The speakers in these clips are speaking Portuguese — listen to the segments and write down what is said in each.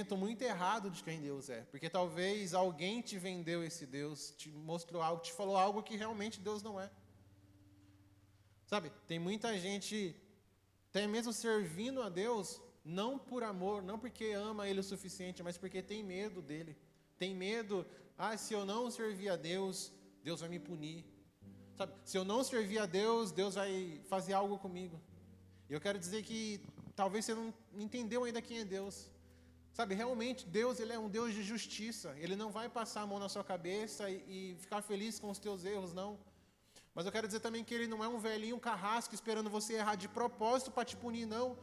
entendimento muito errado de quem Deus é. Porque talvez alguém te vendeu esse Deus, te mostrou algo, te falou algo que realmente Deus não é. Sabe, tem muita gente, até mesmo servindo a Deus, não por amor, não porque ama Ele o suficiente, mas porque tem medo dEle. Tem medo, se eu não servir a Deus, Deus vai me punir. Sabe, se eu não servir a Deus, Deus vai fazer algo comigo. E eu quero dizer que talvez você não entendeu ainda quem é Deus. Sabe, realmente, Deus, Ele é um Deus de justiça. Ele não vai passar a mão na sua cabeça e ficar feliz com os teus erros, não. Mas eu quero dizer também que Ele não é um velhinho carrasco esperando você errar de propósito para te punir, não.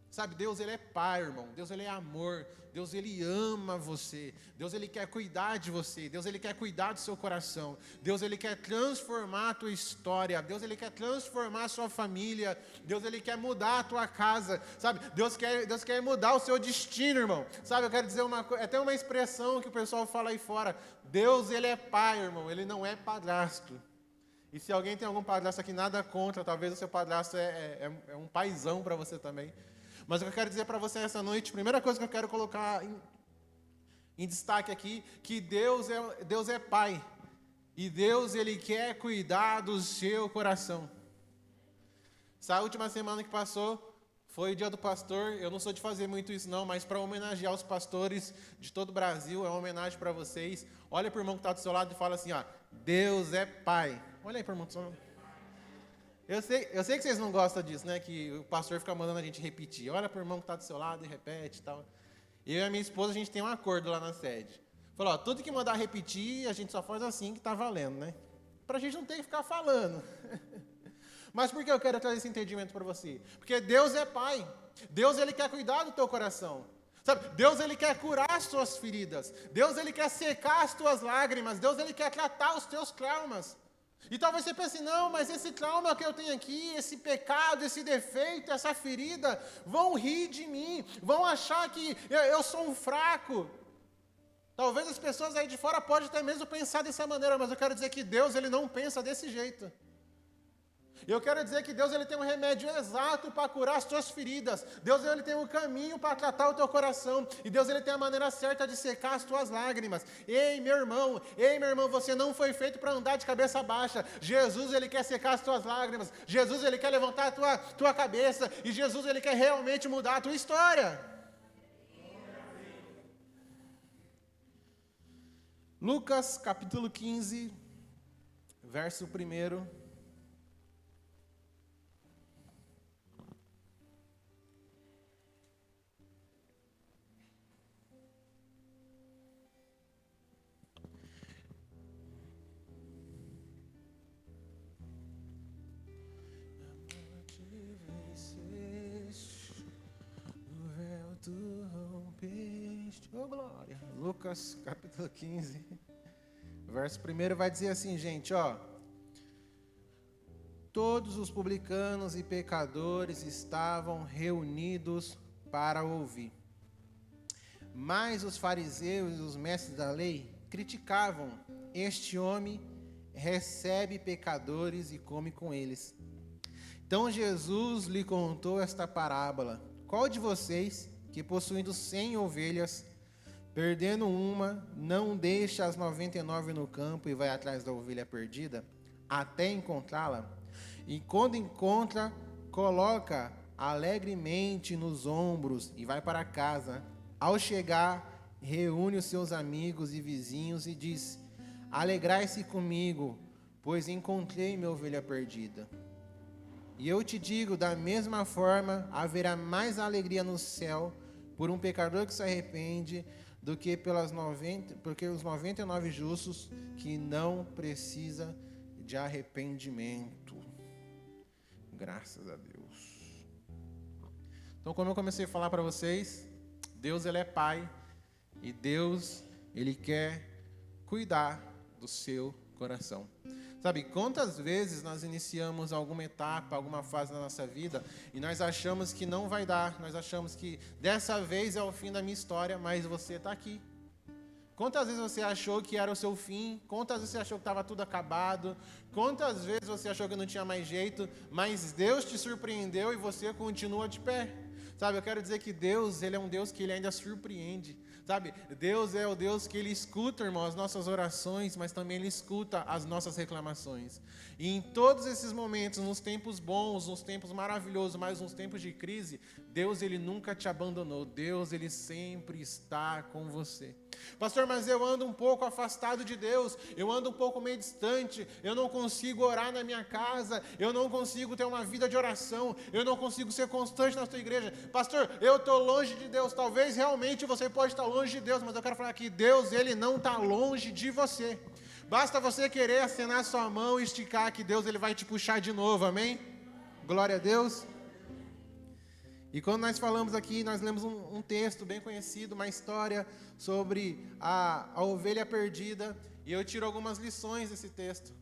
Sabe, Deus, Ele é pai, irmão. Deus, Ele é amor. Deus, Ele ama você. Deus, Ele quer cuidar de você. Deus, Ele quer cuidar do seu coração. Deus, Ele quer transformar a tua história. Deus, Ele quer transformar a sua família. Deus, Ele quer mudar a tua casa. Sabe, Deus quer mudar o seu destino, irmão. Sabe, eu quero dizer uma coisa, até uma expressão que o pessoal fala aí fora. Deus, Ele é pai, irmão. Ele não é padrasto. E se alguém tem algum padrasto aqui, nada contra, talvez o seu padrasto é um paizão para você também. Mas o que eu quero dizer para você essa noite, primeira coisa que eu quero colocar em destaque aqui, que Deus é Pai. E Deus, Ele quer cuidar do seu coração. Essa última semana que passou, foi o dia do pastor. Eu não sou de fazer muito isso não, mas para homenagear os pastores de todo o Brasil, é uma homenagem para vocês. Olha para o irmão que está do seu lado e fala assim, Deus é Pai. Olha aí para o irmão do seu lado. Eu sei que vocês não gostam disso, né? Que o pastor fica mandando a gente repetir. Olha para o irmão que está do seu lado e repete e tal. Eu e a minha esposa, a gente tem um acordo lá na sede. Falou, tudo que mandar repetir, a gente só faz assim que está valendo, né? Para a gente não ter que ficar falando. Mas por que eu quero trazer esse entendimento para você? Porque Deus é Pai. Deus, Ele quer cuidar do teu coração. Sabe? Deus, Ele quer curar as tuas feridas. Deus, Ele quer secar as tuas lágrimas. Deus, Ele quer tratar os teus traumas. E talvez você pense, não, mas esse trauma que eu tenho aqui, esse pecado, esse defeito, essa ferida, vão rir de mim, vão achar que eu sou um fraco. Talvez as pessoas aí de fora podem até mesmo pensar dessa maneira, mas eu quero dizer que Deus, Ele não pensa desse jeito. Eu quero dizer que Deus, Ele tem um remédio exato para curar as tuas feridas. Deus, Ele tem um caminho para tratar o teu coração. E Deus, Ele tem a maneira certa de secar as tuas lágrimas. Ei, meu irmão, você não foi feito para andar de cabeça baixa. Jesus, Ele quer secar as tuas lágrimas. Jesus, Ele quer levantar a tua cabeça. E Jesus, Ele quer realmente mudar a tua história. Lucas, capítulo 15, verso 1. Oh, glória. Lucas, capítulo 15, verso 1 vai dizer assim, gente, todos os publicanos e pecadores estavam reunidos para ouvir. Mas os fariseus e os mestres da lei criticavam, este homem recebe pecadores e come com eles. Então Jesus lhe contou esta parábola. Qual de vocês, que possuindo 100 ovelhas, perdendo uma, não deixa as 99 no campo e vai atrás da ovelha perdida, até encontrá-la? E quando encontra, coloca alegremente nos ombros e vai para casa. Ao chegar, reúne os seus amigos e vizinhos e diz, alegrai-se comigo, pois encontrei minha ovelha perdida. E eu te digo, da mesma forma, haverá mais alegria no céu por um pecador que se arrepende do que porque os 99 justos que não precisa de arrependimento. Graças a Deus. Então, como eu comecei a falar para vocês, Deus, Ele é Pai, e Deus, Ele quer cuidar do seu coração. Sabe, quantas vezes nós iniciamos alguma etapa, alguma fase da nossa vida e nós achamos que não vai dar, nós achamos que dessa vez é o fim da minha história, mas você está aqui. Quantas vezes você achou que era o seu fim? Quantas vezes você achou que estava tudo acabado? Quantas vezes você achou que não tinha mais jeito? Mas Deus te surpreendeu e você continua de pé. Sabe, eu quero dizer que Deus, Ele é um Deus que Ele ainda surpreende. Sabe, Deus é o Deus que Ele escuta, irmão, as nossas orações, mas também Ele escuta as nossas reclamações. E em todos esses momentos, nos tempos bons, nos tempos maravilhosos, mas nos tempos de crise, Deus, Ele nunca te abandonou. Deus, Ele sempre está com você. Pastor, mas eu ando um pouco afastado de Deus, eu ando um pouco meio distante, eu não consigo orar na minha casa, eu não consigo ter uma vida de oração, eu não consigo ser constante na sua igreja. Pastor, eu estou longe de Deus. Talvez realmente você pode estar longe de Deus, mas eu quero falar que Deus, Ele não está longe de você. Basta você querer acenar sua mão e esticar que Deus, Ele vai te puxar de novo, amém? Glória a Deus. E quando nós falamos aqui, nós lemos um texto bem conhecido, uma história sobre a ovelha perdida, e eu tiro algumas lições desse texto.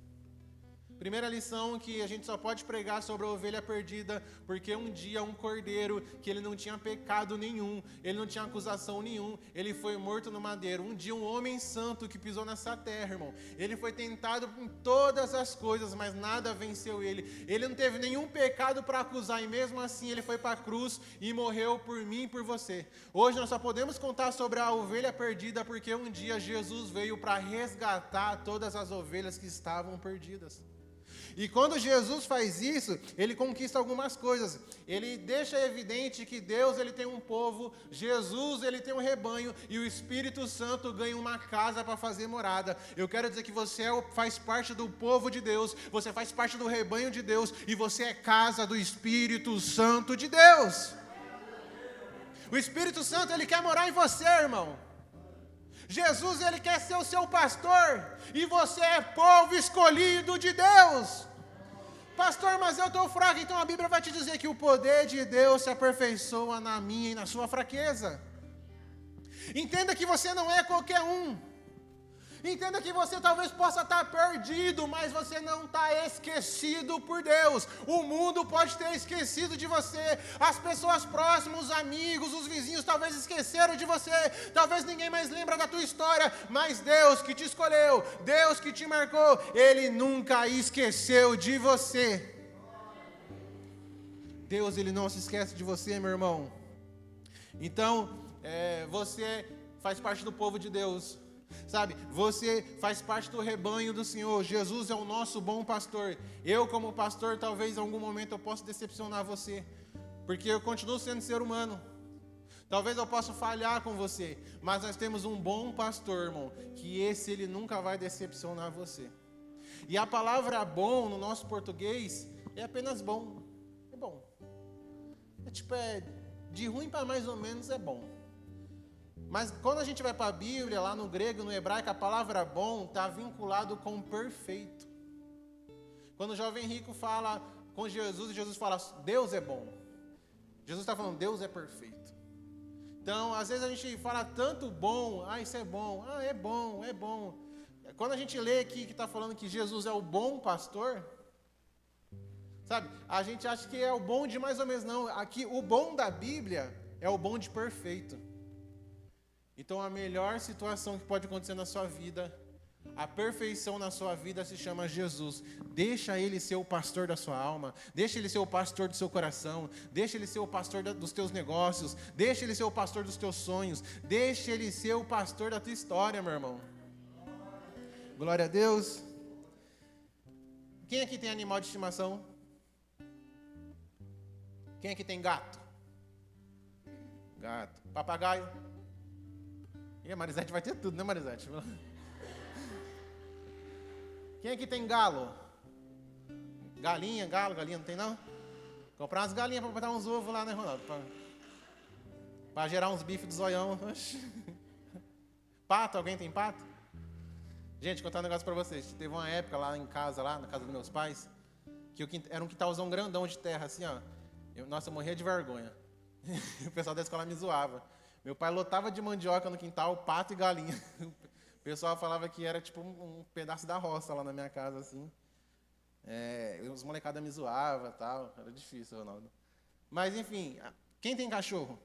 Primeira lição, que a gente só pode pregar sobre a ovelha perdida, porque um dia um cordeiro, que ele não tinha pecado nenhum, ele não tinha acusação nenhum, ele foi morto no madeiro. Um dia um homem santo que pisou nessa terra, irmão, ele foi tentado em todas as coisas, mas nada venceu ele. Ele não teve nenhum pecado para acusar, e mesmo assim ele foi para a cruz e morreu por mim e por você. Hoje nós só podemos contar sobre a ovelha perdida, porque um dia Jesus veio para resgatar todas as ovelhas que estavam perdidas. E quando Jesus faz isso, Ele conquista algumas coisas. Ele deixa evidente que Deus, Ele tem um povo, Jesus, Ele tem um rebanho, e o Espírito Santo ganha uma casa para fazer morada. Eu quero dizer que você faz parte do povo de Deus, você faz parte do rebanho de Deus, e você é casa do Espírito Santo de Deus. O Espírito Santo, Ele quer morar em você, irmão. Jesus, Ele quer ser o seu pastor, e você é povo escolhido de Deus. Pastor, mas eu estou fraco. Então a Bíblia vai te dizer que o poder de Deus se aperfeiçoa na minha e na sua fraqueza. Entenda que você não é qualquer um. Entenda que você talvez possa estar perdido, mas você não está esquecido por Deus. O mundo pode ter esquecido de você. As pessoas próximas, os amigos, os vizinhos talvez esqueceram de você. Talvez ninguém mais lembra da tua história. Mas Deus que te escolheu, Deus que te marcou, Ele nunca esqueceu de você. Deus, Ele não se esquece de você, meu irmão. Então, você faz parte do povo de Deus. Sabe, você faz parte do rebanho do Senhor. Jesus é o nosso bom pastor. Eu, como pastor, talvez em algum momento eu possa decepcionar você, porque eu continuo sendo ser humano. Talvez eu possa falhar com você, mas nós temos um bom pastor, irmão, que esse ele nunca vai decepcionar você. E a palavra bom no nosso português é apenas bom. É bom. É de ruim para mais ou menos é bom. Mas quando a gente vai para a Bíblia, lá no grego, no hebraico, a palavra bom está vinculado com perfeito. Quando o jovem rico fala com Jesus, e Jesus fala, Deus é bom. Jesus está falando, Deus é perfeito. Então, às vezes a gente fala tanto bom, isso é bom, é bom, é bom. Quando a gente lê aqui que está falando que Jesus é o bom pastor, sabe, a gente acha que é o bom de mais ou menos, não. Aqui, o bom da Bíblia é o bom de perfeito. Então, a melhor situação que pode acontecer na sua vida, a perfeição na sua vida se chama Jesus. Deixa Ele ser o pastor da sua alma, deixa Ele ser o pastor do seu coração, deixa Ele ser o pastor dos teus negócios, deixa Ele ser o pastor dos teus sonhos, deixa Ele ser o pastor da tua história, meu irmão. Glória a Deus. Quem aqui tem animal de estimação? Quem aqui tem gato? Gato. Papagaio? E a Marisete vai ter tudo, né, Marisete? Quem aqui tem galo? Galinha, galo, galinha, não tem não? Comprar umas galinhas para botar uns ovos lá, né, Ronaldo? Para gerar uns bifes do zoião. Pato, alguém tem pato? Gente, contar um negócio para vocês. Teve uma época lá em casa, lá na casa dos meus pais, que era um quintalzão grandão de terra, assim, ó. Eu morria de vergonha. O pessoal da escola me zoava. Meu pai lotava de mandioca no quintal, pato e galinha. O pessoal falava que era tipo um pedaço da roça lá na minha casa, assim. Os molecadas me zoavam e tal. Era difícil, Ronaldo. Mas, enfim, quem tem cachorro?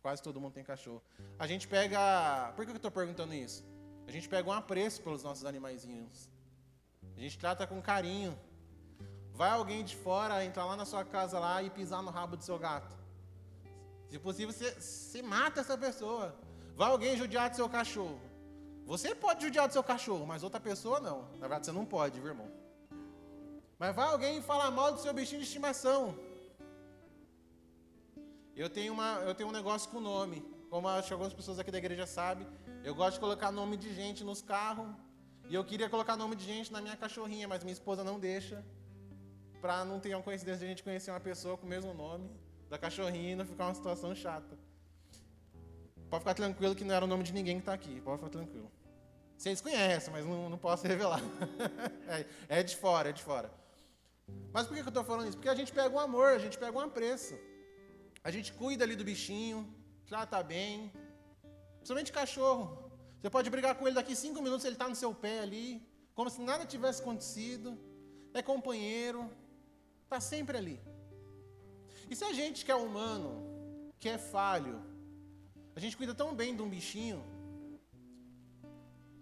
Quase todo mundo tem cachorro. A gente pega... Por que eu estou perguntando isso? A gente pega um apreço pelos nossos animaizinhos. A gente trata com carinho. Vai alguém de fora entrar lá na sua casa lá e pisar no rabo do seu gato. Se possível, você mata essa pessoa. Vai alguém judiar do seu cachorro. Você pode judiar do seu cachorro, mas outra pessoa não. Na verdade, você não pode, viu, irmão? Mas vai alguém falar mal do seu bichinho de estimação. Eu tenho um negócio com nome. Como acho que algumas pessoas aqui da igreja sabem, eu gosto de colocar nome de gente nos carros. E eu queria colocar nome de gente na minha cachorrinha, mas minha esposa não deixa. Pra não ter uma coincidência de a gente conhecer uma pessoa com o mesmo nome da cachorrinha e não ficar uma situação chata. Pode ficar tranquilo que não era o nome de ninguém que está aqui. Pode ficar tranquilo. Vocês conhecem, mas não posso revelar. É de fora, é de fora. Mas por que eu estou falando isso? Porque a gente pega um amor, a gente pega um apreço. A gente cuida ali do bichinho, trata bem. Principalmente cachorro. Você pode brigar com ele daqui 5 minutos, ele está no seu pé ali, como se nada tivesse acontecido. É companheiro, está sempre ali. E se a gente que é humano, que é falho, a gente cuida tão bem de um bichinho.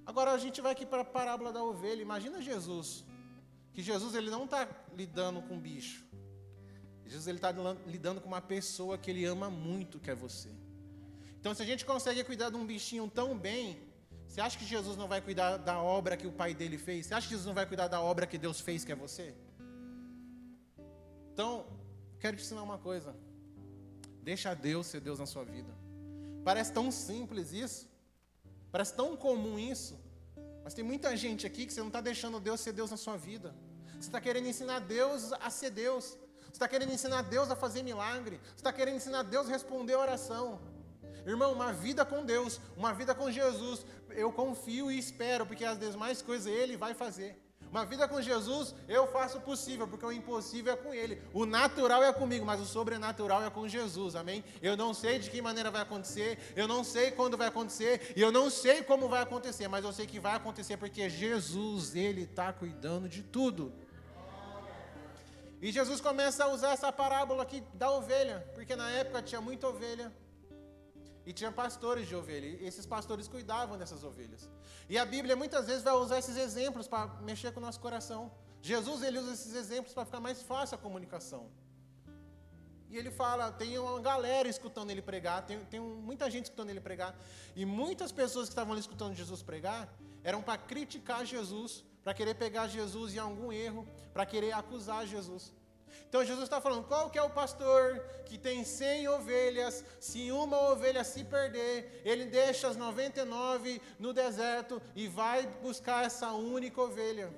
Agora a gente vai aqui para a parábola da ovelha. Imagina Jesus. Que Jesus ele não está lidando com bicho. Jesus ele está lidando com uma pessoa que ele ama muito, que é você. Então se a gente consegue cuidar de um bichinho tão bem, você acha que Jesus não vai cuidar da obra que o pai dele fez? Você acha que Jesus não vai cuidar da obra que Deus fez, que é você? Então, quero te ensinar uma coisa. Deixa Deus ser Deus na sua vida. Parece tão simples isso. Parece tão comum isso. Mas tem muita gente aqui que você não está deixando Deus ser Deus na sua vida. Você está querendo ensinar Deus a ser Deus. Você está querendo ensinar Deus a fazer milagre. Você está querendo ensinar Deus a responder a oração. Irmão, uma vida com Deus, uma vida com Jesus, eu confio e espero, porque as demais coisas Ele vai fazer. Uma vida com Jesus, eu faço o possível, porque o impossível é com Ele. O natural é comigo, mas o sobrenatural é com Jesus, amém? Eu não sei de que maneira vai acontecer, eu não sei quando vai acontecer, e eu não sei como vai acontecer, mas eu sei que vai acontecer, porque Jesus, Ele está cuidando de tudo. E Jesus começa a usar essa parábola aqui da ovelha, porque na época tinha muita ovelha, e tinha pastores de ovelha, e esses pastores cuidavam dessas ovelhas. E a Bíblia muitas vezes vai usar esses exemplos para mexer com o nosso coração. Jesus ele usa esses exemplos para ficar mais fácil a comunicação. E ele fala, tem uma galera escutando ele pregar, tem muita gente escutando ele pregar, e muitas pessoas que estavam ali escutando Jesus pregar, eram para criticar Jesus, para querer pegar Jesus em algum erro, para querer acusar Jesus. Então Jesus está falando, qual que é o pastor que tem 100 ovelhas, se uma ovelha se perder, ele deixa as 99 no deserto e vai buscar essa única ovelha.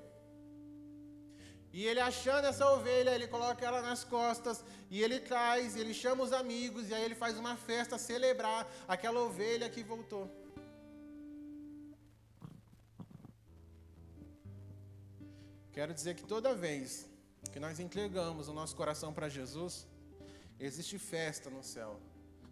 E ele achando essa ovelha, ele coloca ela nas costas, e ele traz, ele chama os amigos, e aí ele faz uma festa, celebrar aquela ovelha que voltou. Quero dizer que toda vez que nós entregamos o nosso coração para Jesus, existe festa no céu,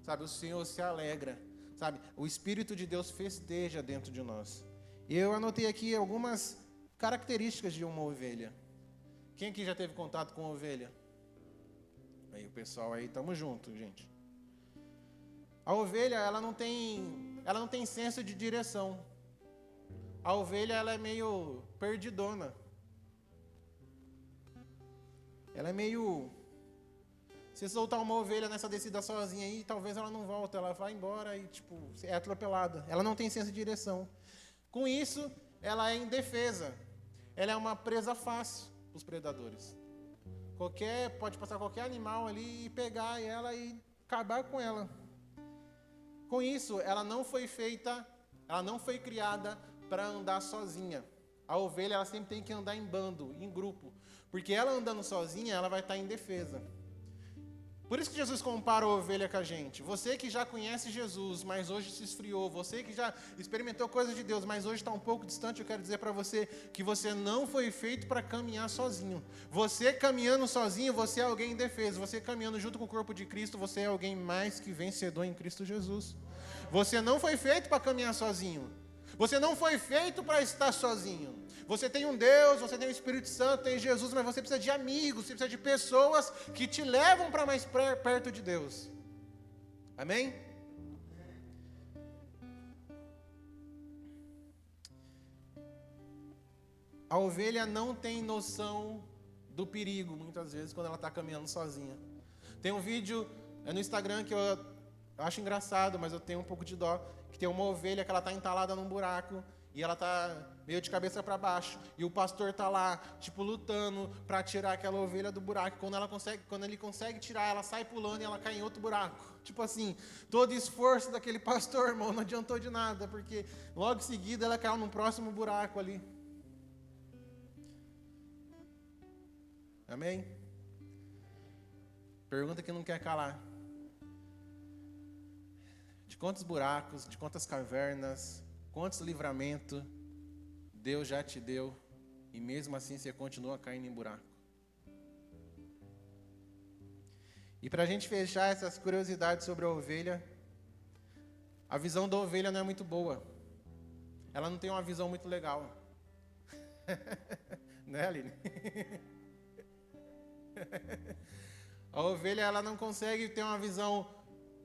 sabe, o Senhor se alegra, sabe, o Espírito de Deus festeja dentro de nós. E eu anotei aqui algumas características de uma ovelha. Quem aqui já teve contato com ovelha? Aí o pessoal aí, tamo junto, gente. A ovelha, ela não tem senso de direção. A ovelha, ela é meio perdidona. Ela é meio... Se soltar uma ovelha nessa descida sozinha aí, talvez ela não volta, ela vai embora e, é atropelada. Ela não tem senso de direção. Com isso, ela é indefesa. Ela é uma presa fácil para os predadores. Pode passar qualquer animal ali e pegar ela e acabar com ela. Com isso, ela não foi criada para andar sozinha. A ovelha, ela sempre tem que andar em bando, em grupo. Porque ela andando sozinha, ela vai estar indefesa. Por isso que Jesus compara a ovelha com a gente. Você que já conhece Jesus, mas hoje se esfriou. Você que já experimentou coisas de Deus, mas hoje está um pouco distante. Eu quero dizer para você que você não foi feito para caminhar sozinho. Você caminhando sozinho, você é alguém indefeso. Você caminhando junto com o corpo de Cristo, você é alguém mais que vencedor em Cristo Jesus. Você não foi feito para caminhar sozinho. Você não foi feito para estar sozinho. Você tem um Deus, você tem o Espírito Santo, tem Jesus, mas você precisa de amigos, você precisa de pessoas que te levam para mais perto de Deus. Amém? A ovelha não tem noção do perigo, muitas vezes, quando ela está caminhando sozinha. Tem um vídeo no Instagram que eu Eu acho engraçado, mas eu tenho um pouco de dó, que tem uma ovelha que ela está entalada num buraco, e ela está meio de cabeça para baixo, e o pastor está lá, tipo, lutando para tirar aquela ovelha do buraco. Quando ele consegue tirar, ela sai pulando e ela cai em outro buraco. Tipo assim, todo esforço daquele pastor, irmão, não adiantou de nada, porque logo em seguida ela caiu num próximo buraco ali. Amém? Pergunta que não quer calar. De quantos buracos, de quantas cavernas, quantos livramentos Deus já te deu e mesmo assim você continua caindo em buraco? E para a gente fechar essas curiosidades sobre a ovelha, a visão da ovelha não é muito boa. Ela não tem uma visão muito legal. Né, Aline? A ovelha, ela não consegue ter uma visão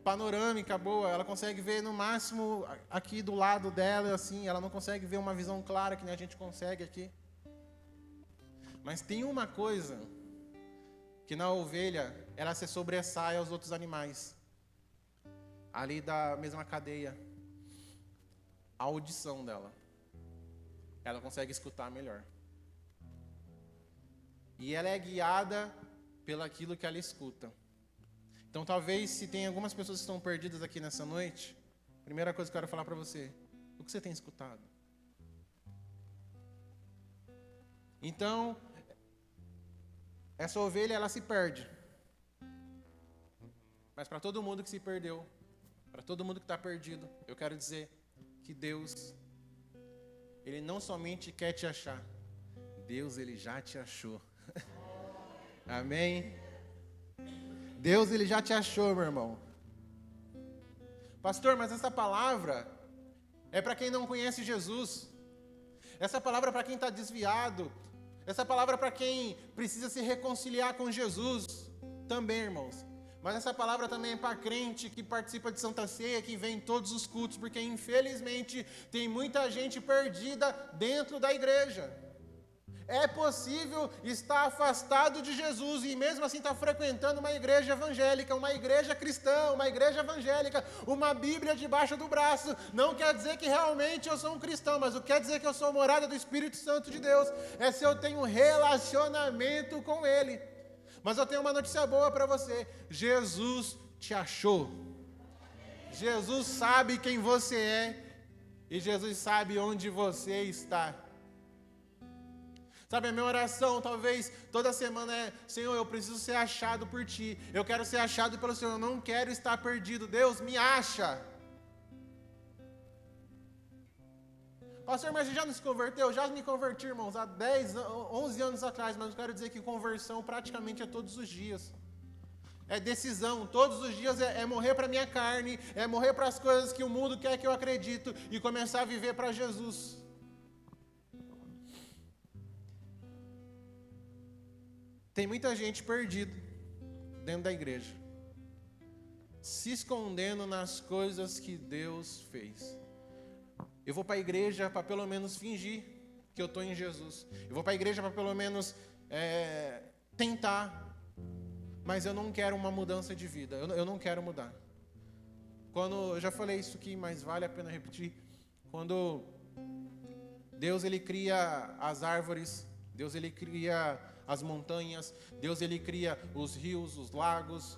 panorâmica boa, ela consegue ver no máximo aqui do lado dela, assim, ela não consegue ver uma visão clara que nem a gente consegue aqui. Mas tem uma coisa que na ovelha, ela se sobressai aos outros animais, ali da mesma cadeia, a audição dela. Ela consegue escutar melhor. E ela é guiada pelaquilo que ela escuta. Então, talvez, se tem algumas pessoas que estão perdidas aqui nessa noite, a primeira coisa que eu quero falar para você, o que você tem escutado? Então, essa ovelha, ela se perde. Mas para todo mundo que se perdeu, para todo mundo que está perdido, eu quero dizer que Deus, Ele não somente quer te achar, Deus, Ele já te achou. Amém? Deus, Ele já te achou, meu irmão. Pastor, mas essa palavra é para quem não conhece Jesus. Essa palavra é para quem está desviado. Essa palavra é para quem precisa se reconciliar com Jesus. Também, irmãos. Mas essa palavra também é para crente que participa de Santa Ceia, que vem em todos os cultos, porque infelizmente tem muita gente perdida dentro da igreja. É possível estar afastado de Jesus e mesmo assim estar frequentando uma igreja evangélica, uma igreja cristã, uma igreja evangélica, uma Bíblia debaixo do braço. Não quer dizer que realmente eu sou um cristão, mas o que quer dizer que eu sou morada do Espírito Santo de Deus é se eu tenho um relacionamento com Ele. Mas eu tenho uma notícia boa para você: Jesus te achou. Jesus sabe quem você é e Jesus sabe onde você está. Sabe, a minha oração, talvez, toda semana é: Senhor, eu preciso ser achado por Ti. Eu quero ser achado pelo Senhor, eu não quero estar perdido. Deus, me acha. Pastor, mas você já não se converteu? Já me converti, irmãos, há 10, 11 anos atrás. Mas eu quero dizer que conversão praticamente é todos os dias. É decisão, todos os dias é morrer para a minha carne, é morrer para as coisas que o mundo quer que eu acredito e começar a viver para Jesus. Tem muita gente perdida dentro da igreja, se escondendo nas coisas que Deus fez. Eu vou para a igreja para pelo menos fingir que eu estou em Jesus. Eu vou para a igreja para pelo menos tentar, mas eu não quero uma mudança de vida. Eu não quero mudar. Eu já falei isso aqui, mas vale a pena repetir. Quando Deus, Ele cria as árvores, Deus, Ele cria as montanhas, Deus, Ele cria os rios, os lagos,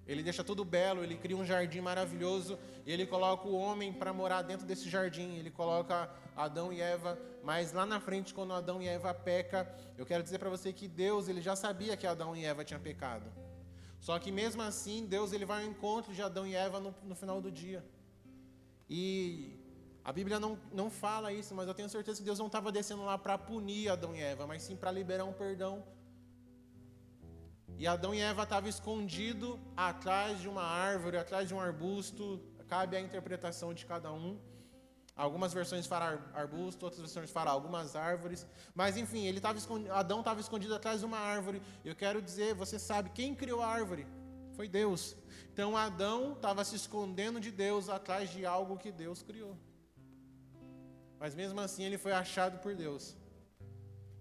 Ele deixa tudo belo, Ele cria um jardim maravilhoso, e Ele coloca o homem para morar dentro desse jardim, Ele coloca Adão e Eva, mas lá na frente, quando Adão e Eva pecam, eu quero dizer para você que Deus, Ele já sabia que Adão e Eva tinham pecado, só que mesmo assim, Deus, Ele vai ao encontro de Adão e Eva no final do dia, e a Bíblia não fala isso, mas eu tenho certeza que Deus não estava descendo lá para punir Adão e Eva, mas sim para liberar um perdão. E Adão e Eva estavam escondidos atrás de uma árvore, atrás de um arbusto. Cabe a interpretação de cada um. Algumas versões falam arbusto, outras versões falam algumas árvores. Mas enfim, Adão estava escondido atrás de uma árvore. Eu quero dizer, você sabe quem criou a árvore? Foi Deus. Então Adão estava se escondendo de Deus atrás de algo que Deus criou. Mas mesmo assim ele foi achado por Deus.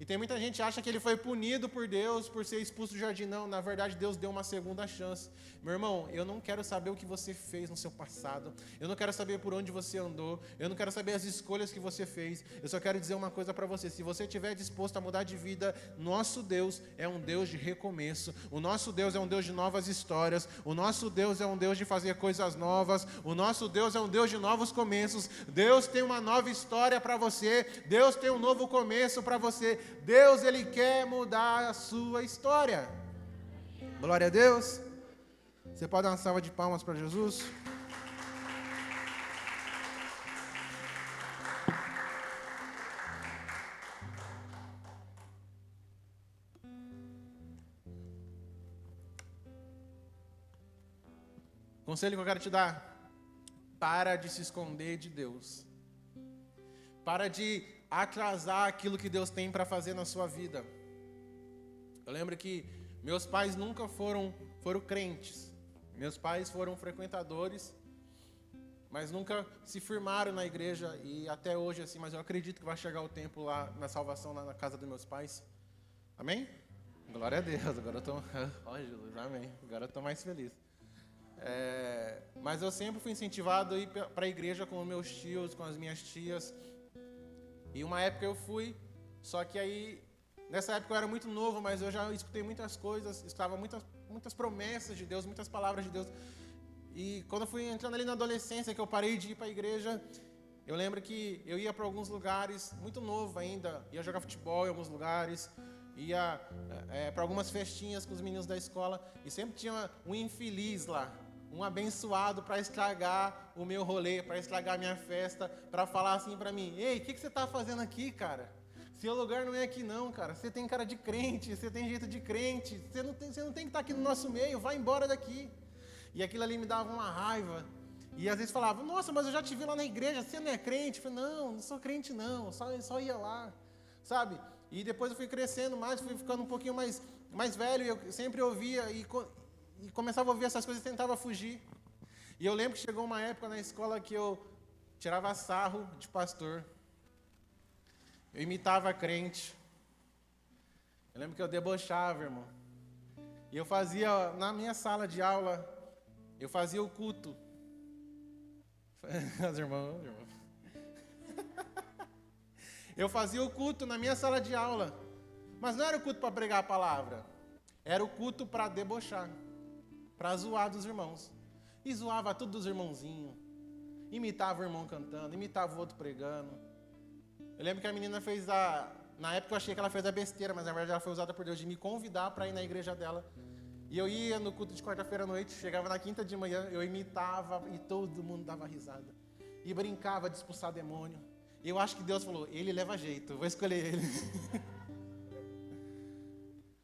E tem muita gente que acha que ele foi punido por Deus por ser expulso do jardim. Não, na verdade, Deus deu uma segunda chance. Meu irmão, eu não quero saber o que você fez no seu passado. Eu não quero saber por onde você andou. Eu não quero saber as escolhas que você fez. Eu só quero dizer uma coisa para você. Se você estiver disposto a mudar de vida, nosso Deus é um Deus de recomeço. O nosso Deus é um Deus de novas histórias. O nosso Deus é um Deus de fazer coisas novas. O nosso Deus é um Deus de novos começos. Deus tem uma nova história para você. Deus tem um novo começo para você. Deus, Ele quer mudar a sua história. Glória a Deus. Você pode dar uma salva de palmas para Jesus? Conselho que eu quero te dar: para de se esconder de Deus. Para de atrasar aquilo que Deus tem para fazer na sua vida. Eu lembro que meus pais nunca foram crentes. Meus pais foram frequentadores, mas nunca se firmaram na igreja, e até hoje assim, mas eu acredito que vai chegar o tempo lá na salvação na casa dos meus pais. Amém? Glória a Deus. Agora eu estou... Ó, Jesus, amém. Agora eu estou mais feliz. Mas eu sempre fui incentivado a ir para a igreja com os meus tios, com as minhas tias. E uma época eu fui, só que aí, nessa época eu era muito novo, mas eu já escutei muitas coisas, escutava muitas promessas de Deus, muitas palavras de Deus. E quando eu fui entrando ali na adolescência, que eu parei de ir para a igreja, eu lembro que eu ia para alguns lugares, muito novo ainda, ia jogar futebol em alguns lugares, ia para algumas festinhas com os meninos da escola, e sempre tinha um infeliz lá, um abençoado para estragar o meu rolê, para estragar a minha festa, para falar assim para mim: ei, o que você está fazendo aqui, cara? Seu lugar não é aqui não, cara. Você tem cara de crente, você tem jeito de crente, você não tem que estar aqui no nosso meio, vai embora daqui. E aquilo ali me dava uma raiva. E às vezes falava: nossa, mas eu já te vi lá na igreja, você não é crente? Eu falei: não sou crente não, só ia lá, sabe? E depois eu fui crescendo mais, fui ficando um pouquinho mais velho, e eu sempre ouvia e começava a ouvir essas coisas e tentava fugir. E eu lembro que chegou uma época na escola que eu tirava sarro de pastor. Eu imitava crente. Eu lembro que eu debochava, irmão. E eu fazia, na minha sala de aula, eu fazia o culto. Os irmãos. Eu fazia o culto na minha sala de aula. Mas não era o culto para pregar a palavra. Era o culto para debochar, para zoar dos irmãos. E zoava tudo dos irmãozinhos. Imitava o irmão cantando, imitava o outro pregando. Eu lembro que a menina fez na época eu achei que ela fez a besteira, mas na verdade ela foi usada por Deus de me convidar para ir na igreja dela. E eu ia no culto de quarta-feira à noite, chegava na quinta de manhã, eu imitava e todo mundo dava risada. E brincava de expulsar demônio. E eu acho que Deus falou: ele leva jeito, vou escolher ele.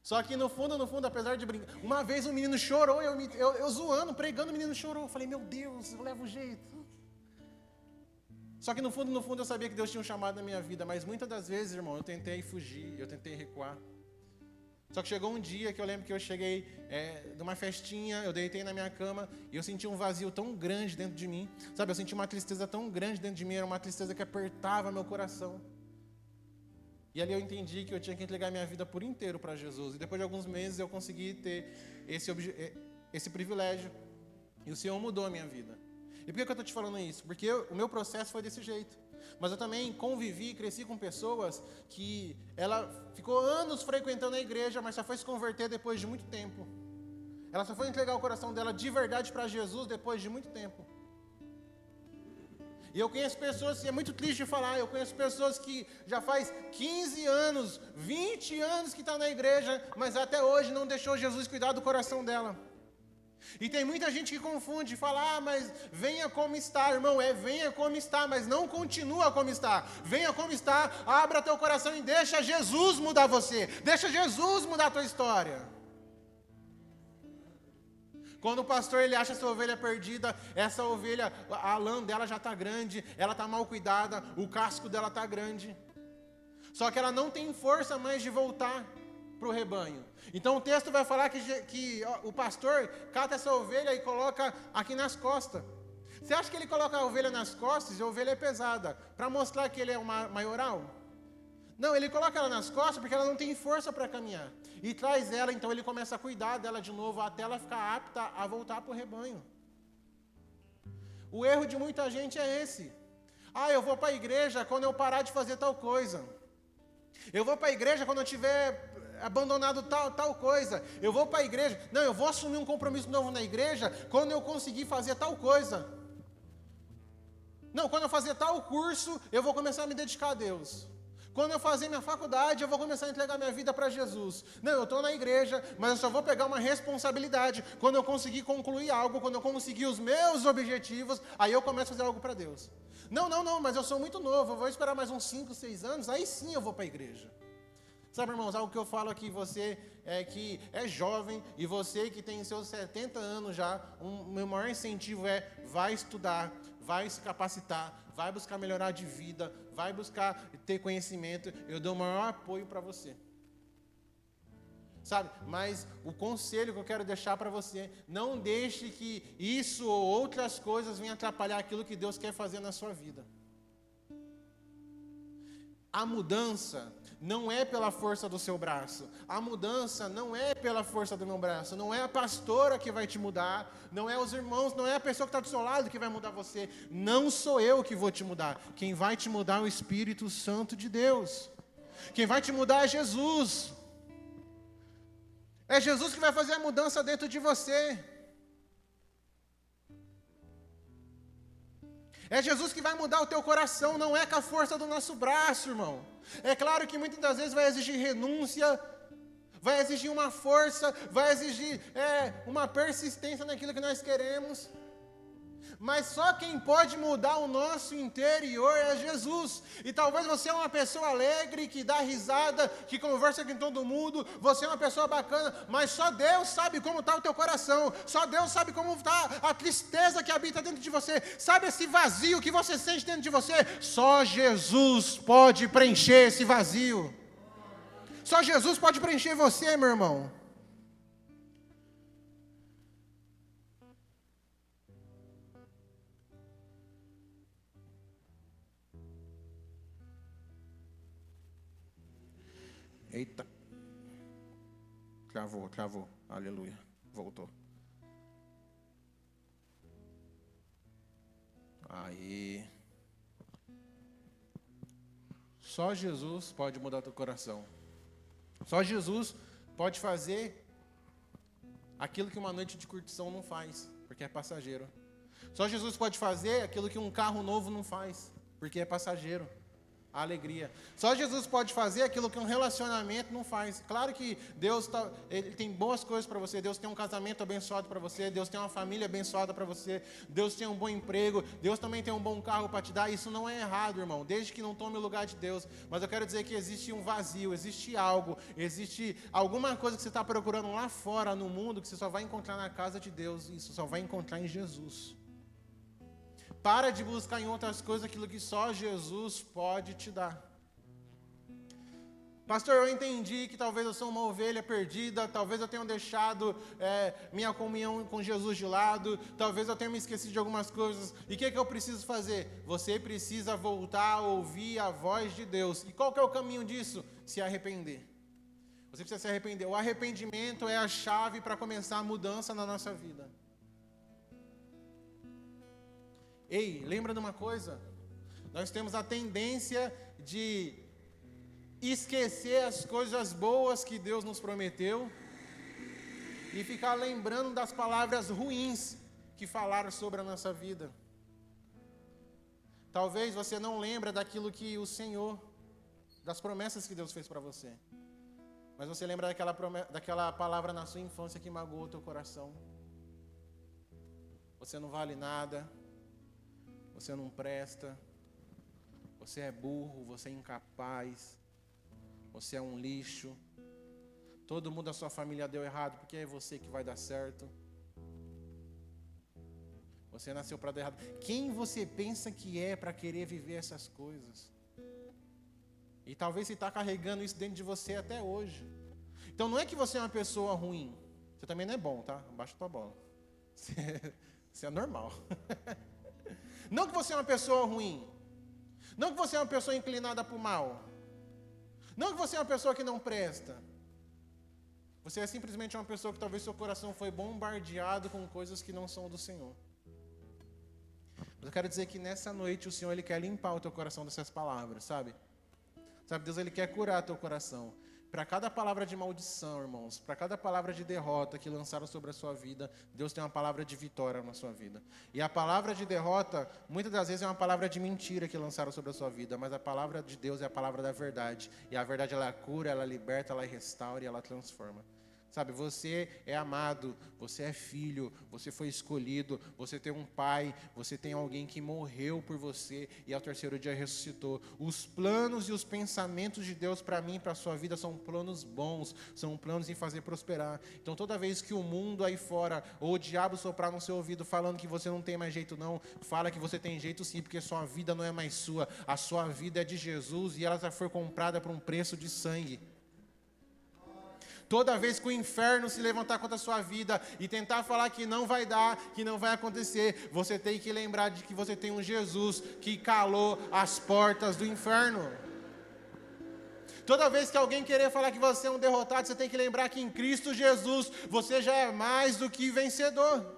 Só que no fundo, apesar de brincar, uma vez um menino chorou, eu zoando, pregando, o menino chorou. Eu falei: meu Deus, eu levo jeito. Só que no fundo eu sabia que Deus tinha um chamado na minha vida, mas muitas das vezes, irmão, eu tentei fugir, eu tentei recuar. Só que chegou um dia que eu lembro que eu cheguei de uma festinha, eu deitei na minha cama e eu senti um vazio tão grande dentro de mim. Sabe, eu senti uma tristeza tão grande dentro de mim, era uma tristeza que apertava meu coração. E ali eu entendi que eu tinha que entregar minha vida por inteiro para Jesus. E depois de alguns meses eu consegui ter esse privilégio. E o Senhor mudou a minha vida. E por que eu estou te falando isso? Porque o meu processo foi desse jeito. Mas eu também convivi, cresci com pessoas que ela ficou anos frequentando a igreja, mas só foi se converter depois de muito tempo. Ela só foi entregar o coração dela de verdade para Jesus depois de muito tempo. E eu conheço pessoas, e é muito triste de falar, eu conheço pessoas que já faz 15 anos, 20 anos que estão na igreja, mas até hoje não deixou Jesus cuidar do coração dela. E tem muita gente que confunde, fala: mas venha como está, irmão, venha como está, mas não continua como está. Venha como está, abra teu coração e deixa Jesus mudar você, deixa Jesus mudar a tua história. Quando o pastor ele acha essa ovelha perdida, essa ovelha, a lã dela já está grande, ela está mal cuidada, o casco dela está grande. Só que ela não tem força mais de voltar para o rebanho. Então o texto vai falar que o pastor cata essa ovelha e coloca aqui nas costas. Você acha que ele coloca a ovelha nas costas e a ovelha é pesada, para mostrar que ele é o maioral? Não, ele coloca ela nas costas porque ela não tem força para caminhar. E traz ela, então ele começa a cuidar dela de novo até ela ficar apta a voltar para o rebanho. O erro de muita gente é esse. Ah, eu vou para a igreja quando eu parar de fazer tal coisa. Eu vou para a igreja quando eu tiver abandonado tal coisa. Eu vou para a igreja. Não, eu vou assumir um compromisso novo na igreja quando eu conseguir fazer tal coisa. Não, quando eu fazer tal curso, eu vou começar a me dedicar a Deus. Quando eu fazer minha faculdade, eu vou começar a entregar minha vida para Jesus. Não, eu estou na igreja, mas eu só vou pegar uma responsabilidade quando eu conseguir concluir algo, quando eu conseguir os meus objetivos, aí eu começo a fazer algo para Deus. Não, mas eu sou muito novo, eu vou esperar mais uns 5, 6 anos, aí sim eu vou para a igreja. Sabe, irmãos, algo que eu falo aqui, você que é jovem e você que tem seus 70 anos já, meu maior incentivo é, vai estudar, vai se capacitar, vai buscar melhorar de vida, vai buscar ter conhecimento, eu dou o maior apoio para você. Sabe, mas o conselho que eu quero deixar para você, não deixe que isso ou outras coisas venham atrapalhar aquilo que Deus quer fazer na sua vida. A mudança não é pela força do seu braço. A mudança não é pela força do meu braço. Não é a pastora que vai te mudar. Não é os irmãos, não é a pessoa que está do seu lado que vai mudar você. Não sou eu que vou te mudar. Quem vai te mudar é o Espírito Santo de Deus. Quem vai te mudar é Jesus. É Jesus que vai fazer a mudança dentro de você. É Jesus que vai mudar o teu coração, não é com a força do nosso braço, irmão. É claro que muitas das vezes vai exigir renúncia, vai exigir uma força, vai exigir uma persistência naquilo que nós queremos. Mas só quem pode mudar o nosso interior é Jesus. E talvez você é uma pessoa alegre, que dá risada, que conversa com todo mundo, você é uma pessoa bacana, mas só Deus sabe como está o teu coração, só Deus sabe como está a tristeza que habita dentro de você, sabe esse vazio que você sente dentro de você? Só Jesus pode preencher esse vazio. Só Jesus pode preencher você, meu irmão. Eita. Travou. Aleluia. Voltou. Aí. Só Jesus pode mudar teu coração. Só Jesus pode fazer aquilo que uma noite de curtição não faz, porque é passageiro. Só Jesus pode fazer aquilo que um carro novo não faz, porque é passageiro. A alegria. Só Jesus pode fazer aquilo que um relacionamento não faz. Claro que Deus Ele tem boas coisas para você. Deus tem um casamento abençoado para você. Deus tem uma família abençoada para você. Deus tem um bom emprego. Deus também tem um bom carro para te dar. Isso não é errado, irmão. Desde que não tome o lugar de Deus. Mas eu quero dizer que existe um vazio, existe algo, existe alguma coisa que você está procurando lá fora no mundo que você só vai encontrar na casa de Deus. Isso só vai encontrar em Jesus. Para de buscar em outras coisas aquilo que só Jesus pode te dar. Pastor, eu entendi que talvez eu sou uma ovelha perdida, talvez eu tenha deixado minha comunhão com Jesus de lado, talvez eu tenha me esquecido de algumas coisas. E o que eu preciso fazer? Você precisa voltar a ouvir a voz de Deus. E qual que é o caminho disso? Se arrepender. Você precisa se arrepender. O arrependimento é a chave para começar a mudança na nossa vida. Ei, lembra de uma coisa? Nós temos a tendência de esquecer as coisas boas que Deus nos prometeu e ficar lembrando das palavras ruins que falaram sobre a nossa vida. Talvez você não lembre daquilo que o Senhor, das promessas que Deus fez para você. Mas você lembra daquela palavra na sua infância que magoou o teu coração. Você não vale nada. Você não presta, você é burro, você é incapaz, você é um lixo, todo mundo da sua família deu errado, porque é você que vai dar certo. Você nasceu para dar errado. Quem você pensa que é para querer viver essas coisas? E talvez você está carregando isso dentro de você até hoje. Então não é que você é uma pessoa ruim, você também não é bom, tá? Abaixa a tua bola. Você é normal. Não que você é uma pessoa ruim. Não que você é uma pessoa inclinada para o mal. Não que você é uma pessoa que não presta. Você é simplesmente uma pessoa que talvez seu coração foi bombardeado com coisas que não são do Senhor. Mas eu quero dizer que nessa noite o Senhor ele quer limpar o teu coração dessas palavras, sabe? Sabe, Deus ele quer curar teu coração. Para cada palavra de maldição, irmãos, para cada palavra de derrota que lançaram sobre a sua vida, Deus tem uma palavra de vitória na sua vida. E a palavra de derrota, muitas das vezes é uma palavra de mentira que lançaram sobre a sua vida, mas a palavra de Deus é a palavra da verdade. E a verdade ela cura, ela liberta, ela restaura e ela transforma. Sabe, você é amado, você é filho, você foi escolhido, você tem um pai, você tem alguém que morreu por você e ao terceiro dia ressuscitou. Os planos e os pensamentos de Deus para mim e para a sua vida são planos bons, são planos em fazer prosperar. Então toda vez que o mundo aí fora, ou o diabo soprar no seu ouvido falando que você não tem mais jeito não, fala que você tem jeito sim, porque sua vida não é mais sua, a sua vida é de Jesus e ela já foi comprada por um preço de sangue. Toda vez que o inferno se levantar contra a sua vida e tentar falar que não vai dar, que não vai acontecer, você tem que lembrar de que você tem um Jesus que calou as portas do inferno. Toda vez que alguém querer falar que você é um derrotado, você tem que lembrar que em Cristo Jesus você já é mais do que vencedor.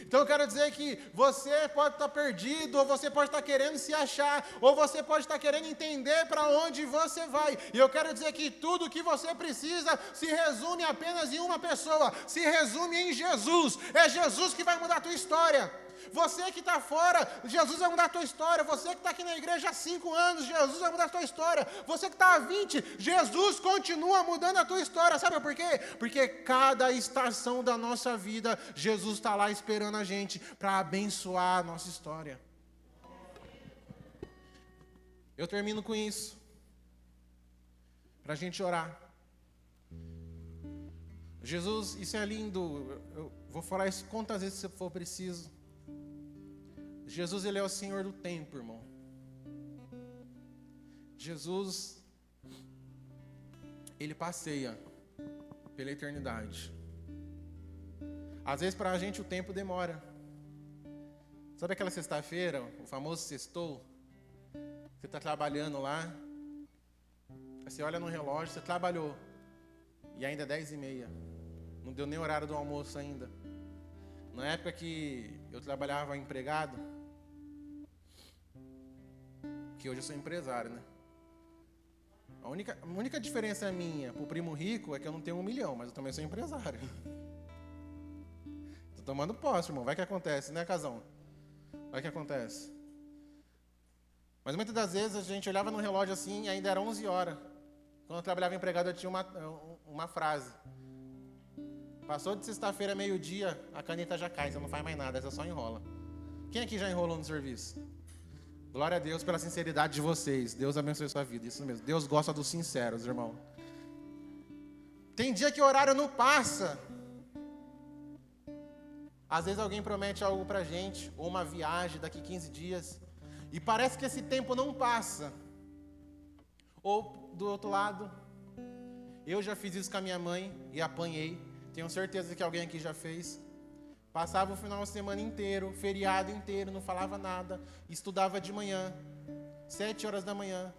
Então eu quero dizer que você pode estar perdido, ou você pode estar querendo se achar, ou você pode estar querendo entender para onde você vai. E eu quero dizer que tudo o que você precisa se resume apenas em uma pessoa, se resume em Jesus. É Jesus que vai mudar a tua história. Você que está fora, Jesus vai mudar a tua história. Você que está aqui na igreja há 5 anos, Jesus vai mudar a tua história. Você que está há 20, Jesus continua mudando a tua história. Sabe por quê? Porque cada estação da nossa vida, Jesus está lá esperando a gente para abençoar a nossa história. Eu termino com isso, para a gente orar. Jesus, isso é lindo, eu vou falar isso quantas vezes for preciso. Jesus, ele é o Senhor do tempo, irmão. Jesus, ele passeia pela eternidade. Às vezes para a gente o tempo demora. Sabe aquela sexta-feira, o famoso sextou? Você está trabalhando lá, você olha no relógio, você trabalhou, e ainda é 10h30. Não deu nem horário do almoço ainda. Na época que eu trabalhava empregado, que hoje eu sou empresário, né? A única diferença minha pro primo rico é que eu não tenho 1 milhão, mas eu também sou empresário. Tô tomando posse, irmão. Vai que acontece, né, Casão? Vai que acontece. Mas muitas das vezes a gente olhava no relógio assim e ainda era 11 horas. Quando eu trabalhava empregado eu tinha uma frase. Passou de sexta-feira, meio-dia, a caneta já cai, você não faz mais nada, você só enrola. Quem aqui já enrolou no serviço? Glória a Deus pela sinceridade de vocês. Deus abençoe a sua vida, isso mesmo. Deus gosta dos sinceros, irmão. Tem dia que o horário não passa. Às vezes alguém promete algo pra gente, ou uma viagem daqui 15 dias, e parece que esse tempo não passa. Ou, do outro lado, eu já fiz isso com a minha mãe e apanhei. Tenho certeza que alguém aqui já fez. Passava o final de semana inteiro, feriado inteiro, não falava nada, estudava de manhã, 7 horas da manhã.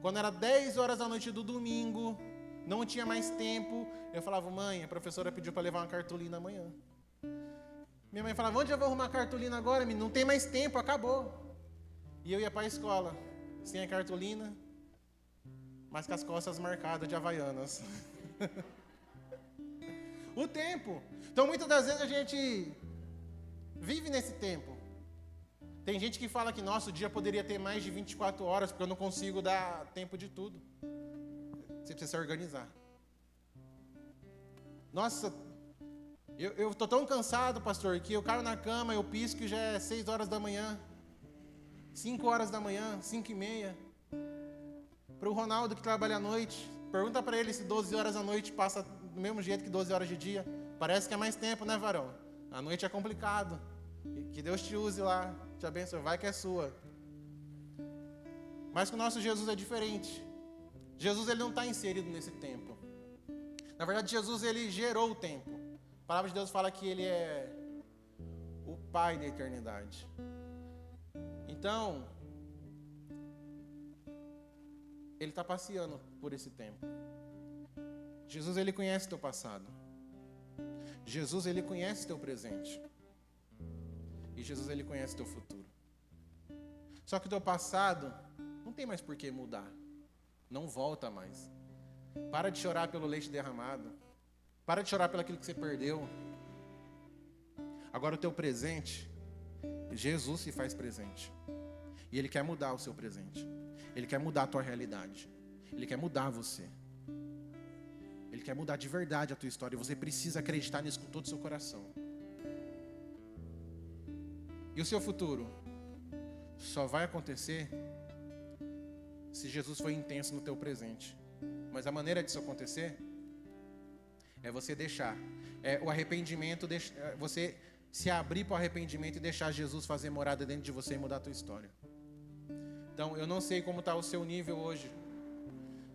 Quando era 10 horas da noite do domingo, não tinha mais tempo, eu falava, mãe, a professora pediu para levar uma cartolina amanhã. Minha mãe falava, onde eu vou arrumar cartolina agora, menino? Não tem mais tempo, acabou. E eu ia para a escola, sem a cartolina, mas com as costas marcadas de Havaianas. O tempo. Então, muitas das vezes a gente vive nesse tempo. Tem gente que fala que nosso dia poderia ter mais de 24 horas, porque eu não consigo dar tempo de tudo. Você precisa se organizar. Nossa, eu estou tão cansado, pastor, que eu caio na cama, eu pisco e já é 6 horas da manhã. 5 horas da manhã, 5h30. Para o Ronaldo que trabalha à noite, pergunta para ele se 12 horas da noite passa do mesmo jeito que 12 horas de dia. Parece que é mais tempo, né, varão? A noite é complicado. Que Deus te use lá, te abençoe, vai que é sua. Mas com o nosso Jesus é diferente. Jesus ele não está inserido nesse tempo. Na verdade, Jesus ele gerou o tempo. A palavra de Deus fala que ele é o Pai da eternidade. Então, Ele está passeando por esse tempo. Jesus, ele conhece teu passado. Jesus, ele conhece teu presente. E Jesus, ele conhece teu futuro. Só que o teu passado não tem mais por que mudar. Não volta mais. Para de chorar pelo leite derramado. Para de chorar pelo aquilo que você perdeu. Agora o teu presente, Jesus se faz presente. E Ele quer mudar o seu presente. Ele quer mudar a tua realidade. Ele quer mudar você. Ele quer mudar de verdade a tua história. E você precisa acreditar nisso com todo o seu coração. E o seu futuro só vai acontecer se Jesus foi intenso no teu presente. Mas a maneira disso acontecer é você deixar. É o arrependimento, você se abrir para o arrependimento e deixar Jesus fazer morada dentro de você e mudar a tua história. Então, eu não sei como está o seu nível hoje.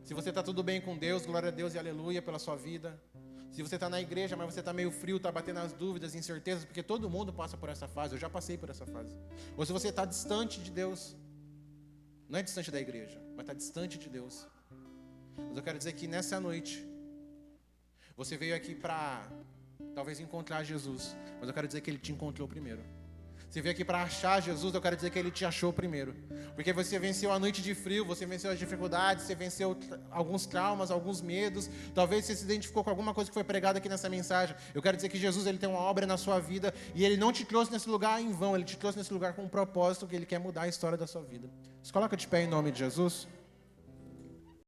Se você está tudo bem com Deus, glória a Deus e aleluia pela sua vida. Se você está na igreja, mas você está meio frio, está batendo as dúvidas, incertezas, porque todo mundo passa por essa fase, eu já passei por essa fase. Ou se você está distante de Deus, não é distante da igreja, mas está distante de Deus. Mas eu quero dizer que nessa noite, você veio aqui para talvez encontrar Jesus, mas eu quero dizer que Ele te encontrou primeiro. Você veio aqui para achar Jesus, eu quero dizer que Ele te achou primeiro. Porque você venceu a noite de frio, você venceu as dificuldades, você venceu alguns traumas, alguns medos. Talvez você se identificou com alguma coisa que foi pregada aqui nessa mensagem. Eu quero dizer que Jesus, Ele tem uma obra na sua vida e Ele não te trouxe nesse lugar em vão. Ele te trouxe nesse lugar com um propósito, que Ele quer mudar a história da sua vida. Se coloca de pé em nome de Jesus.